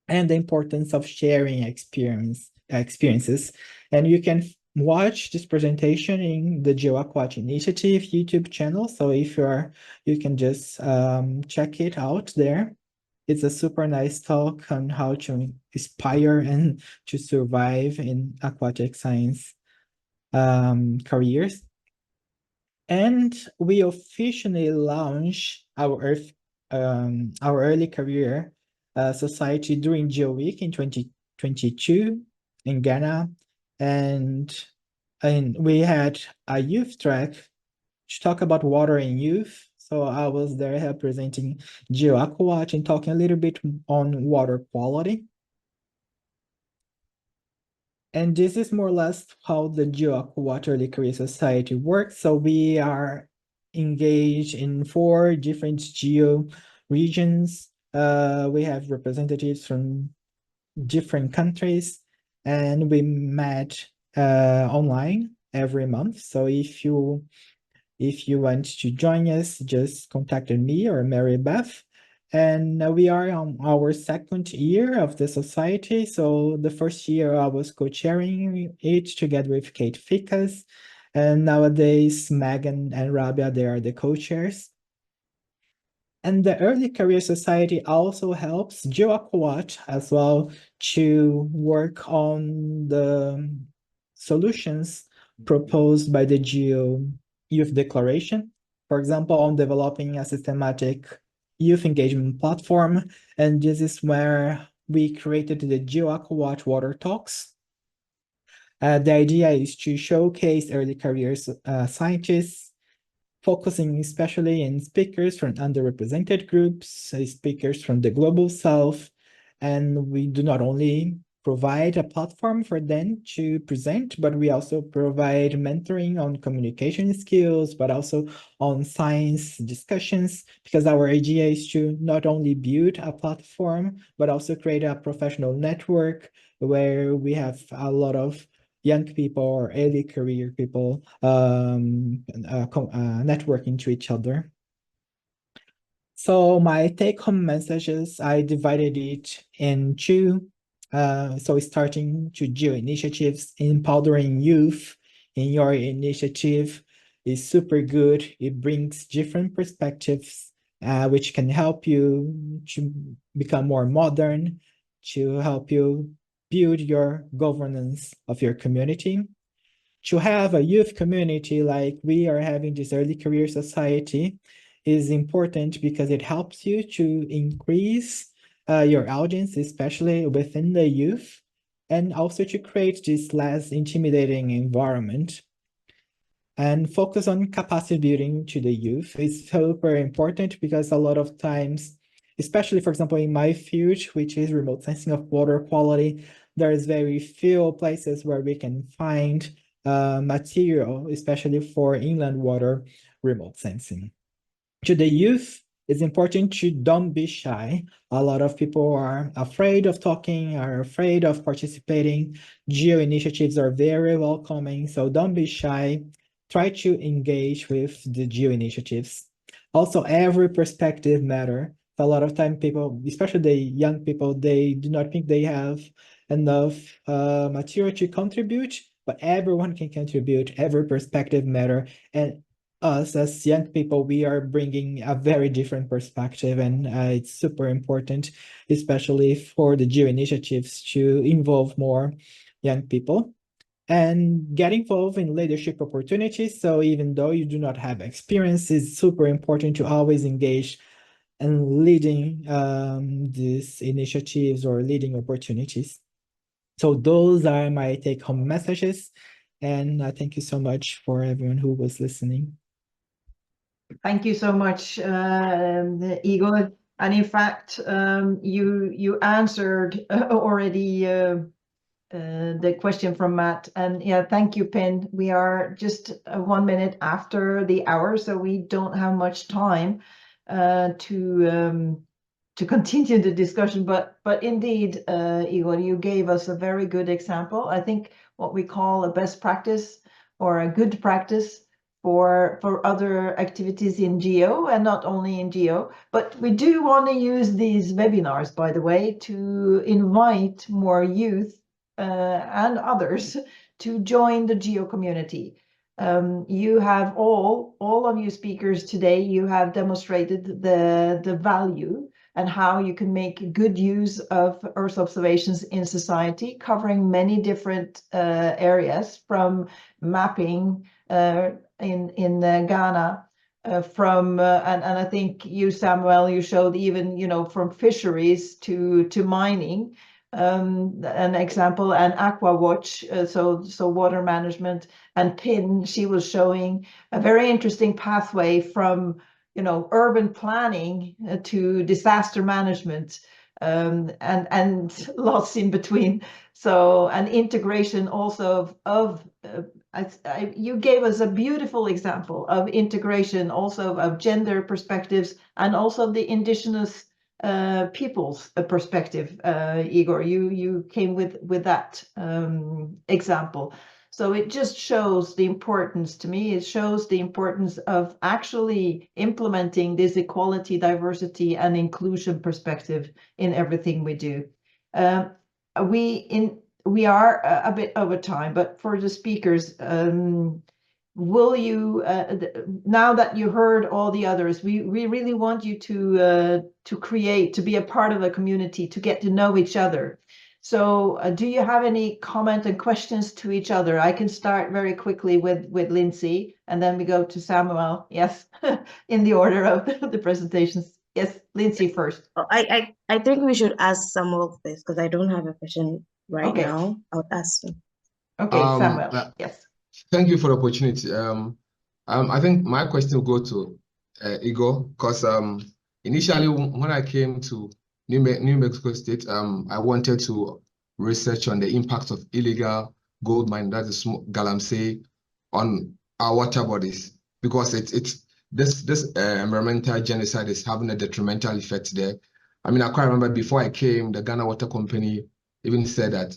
And the importance of sharing experiences. And you can watch this presentation in the GEO AquaWatch Initiative YouTube channel. So if you can just check it out there. It's a super nice talk on how to inspire and to survive in aquatic science. careers. And we officially launched our early career society during GEO Week in 2022 in Ghana. And we had a youth track to talk about water and youth. So I was there representing GEO AquaWatch and talking a little bit on water quality. And this is more or less how the GEO AquaWatch Early Career Society works. So we are engaged in 4 different GEO regions. We have representatives from different countries, and we met online every month. So if you want to join us, just contact me or Mary Beth. And we are on our 2nd year of the society. So the first year I was co-chairing it together with Kate Ficas. And nowadays, Megan and Rabia, they are the co-chairs. And the Early Career Society also helps GEO AquaWatch as well to work on the solutions proposed by the GEO Youth Declaration. For example, on developing a systematic youth engagement platform. And this is where we created the GEO AquaWatch Water Talks. The idea is to showcase early career scientists, focusing especially in speakers from underrepresented groups, speakers from the Global South. And we do not only provide a platform for them to present, but we also provide mentoring on communication skills, but also on science discussions, because our idea is to not only build a platform, but also create a professional network where we have a lot of young people or early career people networking to each other. So my take-home messages, I divided it in 2. So starting to GEO initiatives, empowering youth in your initiative is super good. It brings different perspectives, which can help you to become more modern, to help you build your governance of your community. To have a youth community like we are having this early career society is important because it helps you to increase your audience, especially within the youth, and also to create this less intimidating environment. And focus on capacity building to the youth is super important because a lot of times, especially, for example, in my field, which is remote sensing of water quality, there's very few places where we can find material, especially for inland water remote sensing. To the youth, it's important to don't be shy. A lot of people are afraid of talking, are afraid of participating. GEO initiatives are very welcoming, so don't be shy. Try to engage with the GEO initiatives. Also, every perspective matters. A lot of time people, especially the young people, they do not think they have enough material to contribute, but everyone can contribute. Every perspective matters. And us as young people, we are bringing a very different perspective, and it's super important, especially for the GEO initiatives, to involve more young people and get involved in leadership opportunities. So even though you do not have experience, it's super important to always engage in leading these initiatives or leading opportunities. So those are my take-home messages, and I thank you so much for everyone who was listening. Thank you so much, Igor. And in fact, you answered already the question from Matt. And yeah, thank you, Pin. We are just 1 minute after the hour, so we don't have much time to continue the discussion. But indeed, Igor, you gave us a very good example. I think what we call a best practice or a good practice for other activities in GEO, and not only in GEO, but we do want to use these webinars, by the way, to invite more youth and others to join the GEO community. You have all of you speakers today, you have demonstrated the value and how you can make good use of Earth observations in society, covering many different areas, from mapping in Ghana, and I think you, Samuel, you showed even, you know, from fisheries to mining, an example, and AquaWatch, so water management, and PIN, she was showing a very interesting pathway from, you know, urban planning to disaster management, and lots in between. So, an integration also of you gave us a beautiful example of integration also of gender perspectives, and also the indigenous people's perspective. Igor, you came with that example. So it just shows the importance, to me, it shows the importance of actually implementing this equality, diversity, and inclusion perspective in everything we do. We are a bit over time, but for the speakers, will you, now that you heard all the others, we really want you to be a part of a community, to get to know each other. So do you have any comment and questions to each other? I can start very quickly with Lindsay, and then we go to Samuel. Yes, in the order of the presentations. Yes, Lindsay first. I think we should ask Samuel first, because I don't have a question right now. I'll ask him. Okay, Samuel. Yes. Thank you for the opportunity. I think my question will go to Igor, because initially when I came to New Mexico State, I wanted to research on the impact of illegal gold mining, that is galamsey, on our water bodies, because this environmental genocide is having a detrimental effect there. I mean, I quite remember before I came, the Ghana Water Company even said that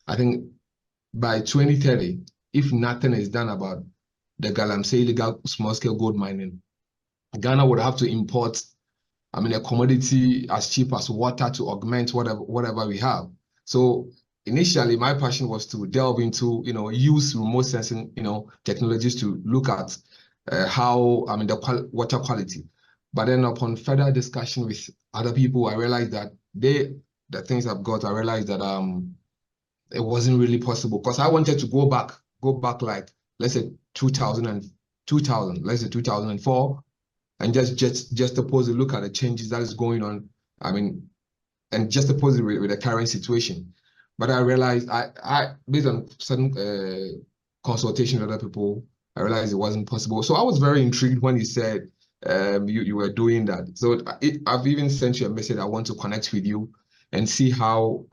I think by 2030, if nothing is done about the galamsey illegal small-scale gold mining, Ghana would have to import, I mean, a commodity as cheap as water to augment whatever we have. So initially, my passion was to delve into, use remote sensing, technologies to look at how, I mean, the water quality. But then upon further discussion with other people, I realized that the things I've got, I realized that it wasn't really possible, because I wanted to go back like, let's say 2004, and just oppose it, look at the changes that is going on. I mean, and just oppose it with the current situation. But I realized, I based on certain consultation with other people, I realized it wasn't possible. So I was very intrigued when you said you were doing that. So I've even sent you a message. I want to connect with you and see how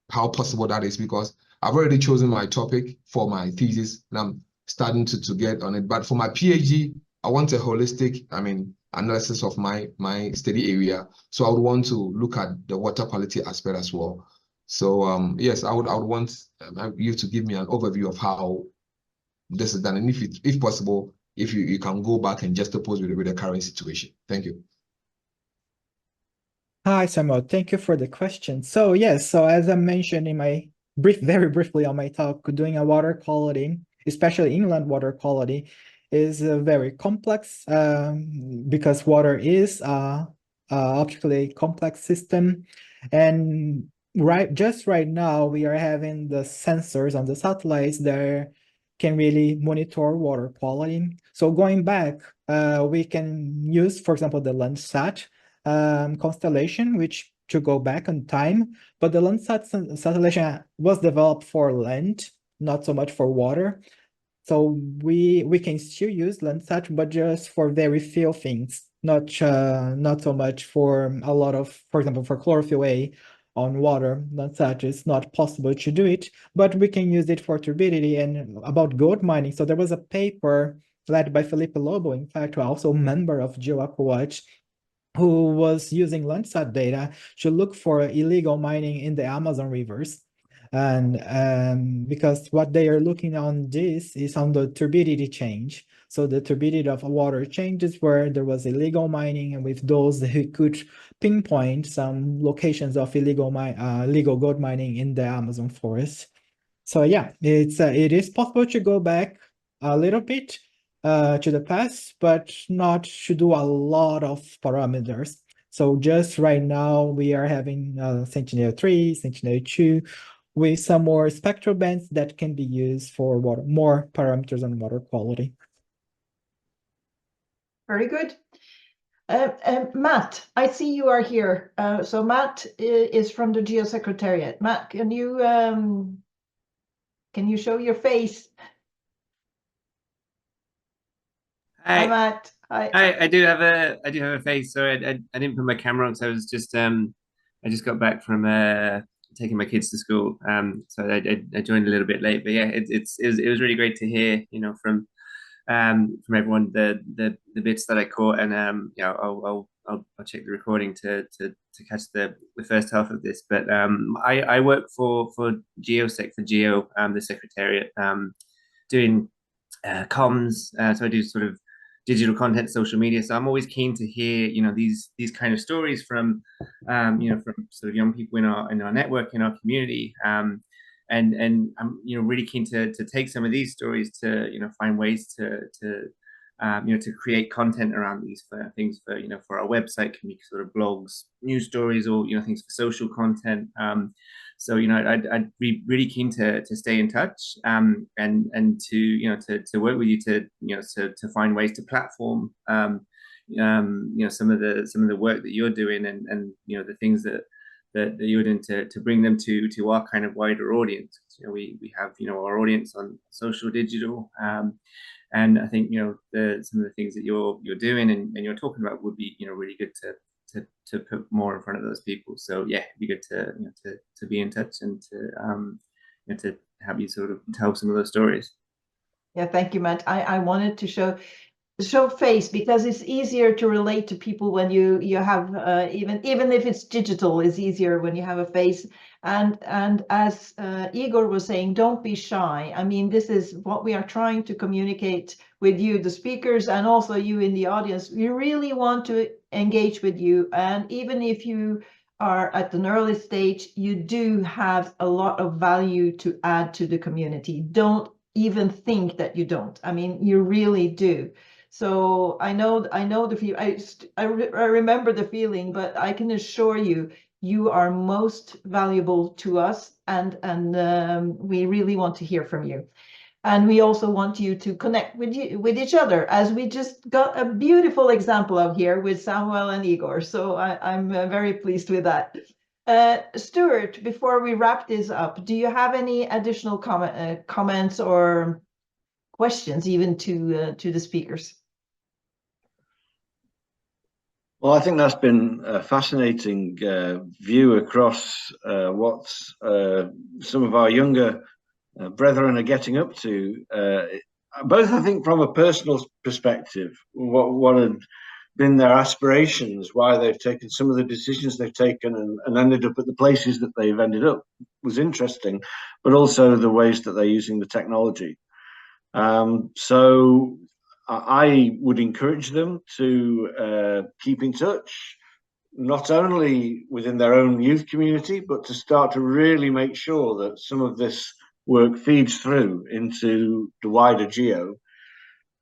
possible that is, because I've already chosen my topic for my thesis and I'm starting to get on it. But for my PhD, I want a holistic, I mean, analysis of my study area. So I would want to look at the water quality aspect as well. So yes, I would want you to give me an overview of how this is done, and if possible, if you can go back and just oppose with the current situation. Thank you. Hi, Samuel. Thank you for the question. So yes, so as I mentioned in my very briefly on my talk, doing a water quality, especially inland water quality, is very complex because water is a optically complex system, and just right now we are having the sensors on the satellites that can really monitor water quality. So going back, we can use, for example, the Landsat constellation, which to go back on time, but the Landsat constellation was developed for land, not so much for water. So we can still use Landsat, but just for very few things, not so much for a lot of, for example, for chlorophyll A on water. Landsat is not possible to do it, but we can use it for turbidity and about gold mining. So there was a paper led by Felipe Lobo, in fact, also a member of GEO AquaWatch, who was using Landsat data to look for illegal mining in the Amazon rivers. And because what they are looking on this is on the turbidity change. So the turbidity of water changes where there was illegal mining, and with those who could pinpoint some locations of illegal gold mining in the Amazon forest. So yeah, it is possible to go back a little bit to the past, but not to do a lot of parameters. So just right now, we are having Sentinel-3, Sentinel-2, with some more spectral bands that can be used for more parameters on water quality. Very good. Matt, I see you are here. So Matt is from the GEO Secretariat. Matt, can you show your face? Hi, Matt. Hi. I do have a face. Sorry, I didn't put my camera on, so I was just I just got back from taking my kids to school. So I joined a little bit late, but yeah, it was really great to hear, you know, from everyone the bits that I caught, and yeah, I'll check the recording to catch the first half of this. But I work for GeoSec, for GEO, the Secretariat, doing comms. So I do sort of digital content, social media. So I'm always keen to hear, you know, these kind of stories from you know, from sort of young people in our network, in our community. And I'm, you know, really keen to take some of these stories to, you know, find ways to you know, to create content around these things for, you know, for our website, can be sort of blogs, news stories, or, you know, things for social content. So, you know, I'd be really keen to stay in touch, and to, you know, to work with you to, you know, to find ways to platform, you know, some of the work that you're doing, and you know, the things that you're doing to bring them to our kind of wider audience. You know, we have, you know, our audience on social, digital, and I think, you know, some of the things that you're doing and you're talking about would be, you know, really good to put more in front of those people. So yeah, it'd be good to, you know, to be in touch, and to you know, to have you sort of tell some of those stories. Yeah, thank you, Matt. I wanted to show face, because it's easier to relate to people when you have even if it's digital, it's easier when you have a face. And as Igor was saying, don't be shy. I mean, this is what we are trying to communicate with you, the speakers, and also you in the audience. We really want to engage with you, and even if you are at an early stage, you do have a lot of value to add to the community. Don't even think that you don't. I mean, you really do. So I know the feel. I remember the feeling, but I can assure you, you are most valuable to us, and we really want to hear from you. And we also want you to connect with each other, as we just got a beautiful example of here with Samuel and Igor. So I'm very pleased with that. Stuart, before we wrap this up, do you have any additional comments or questions, even to the speakers? Well, I think that's been a fascinating view across what some of our younger brethren are getting up to. Both, I think, from a personal perspective, what had been their aspirations, why they've taken some of the decisions they've taken and ended up at the places that they've ended up, was interesting, but also the ways that they're using the technology. So I would encourage them to keep in touch, not only within their own youth community, but to start to really make sure that some of this work feeds through into the wider GEO,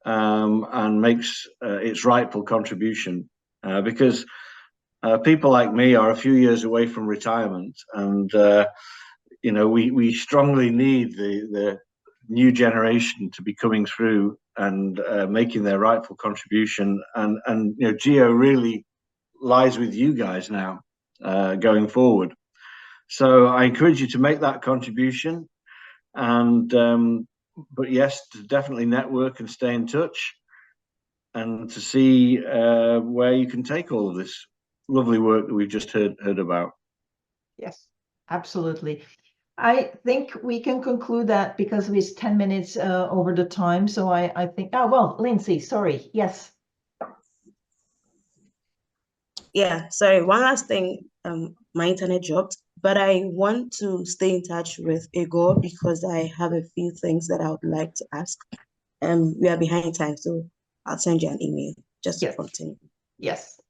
and makes its rightful contribution. Because people like me are a few years away from retirement, and you know, we strongly need the new generation to be coming through and making their rightful contribution, and you know, GEO really lies with you guys now, going forward. So I encourage you to make that contribution, and but yes, to definitely network and stay in touch, and to see where you can take all of this lovely work that we've just heard about. Yes, absolutely. I think we can conclude that, because we're 10 minutes over the time. So I think, oh, well, Lindsay, sorry. Yes. Yeah, sorry, one last thing. My internet dropped, but I want to stay in touch with Igor, because I have a few things that I would like to ask. We are behind time, so I'll send you an email just to continue. Yes.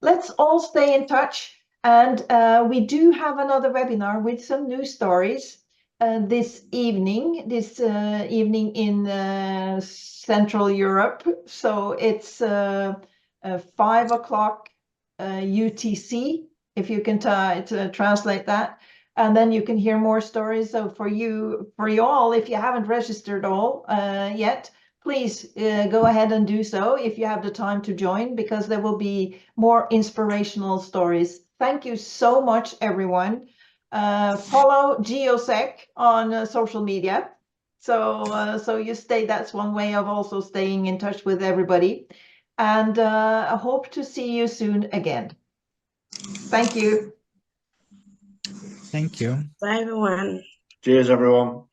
Let's all stay in touch. And we do have another webinar with some news stories this evening in Central Europe. So it's 5 o'clock UTC, if you can translate that. And then you can hear more stories. So for you all, if you haven't registered all yet, please go ahead and do so if you have the time to join, because there will be more inspirational stories. Thank you so much, everyone. Follow GeoSec on social media. So you stay, that's one way of also staying in touch with everybody. And I hope to see you soon again. Thank you. Thank you. Bye, everyone. Cheers, everyone.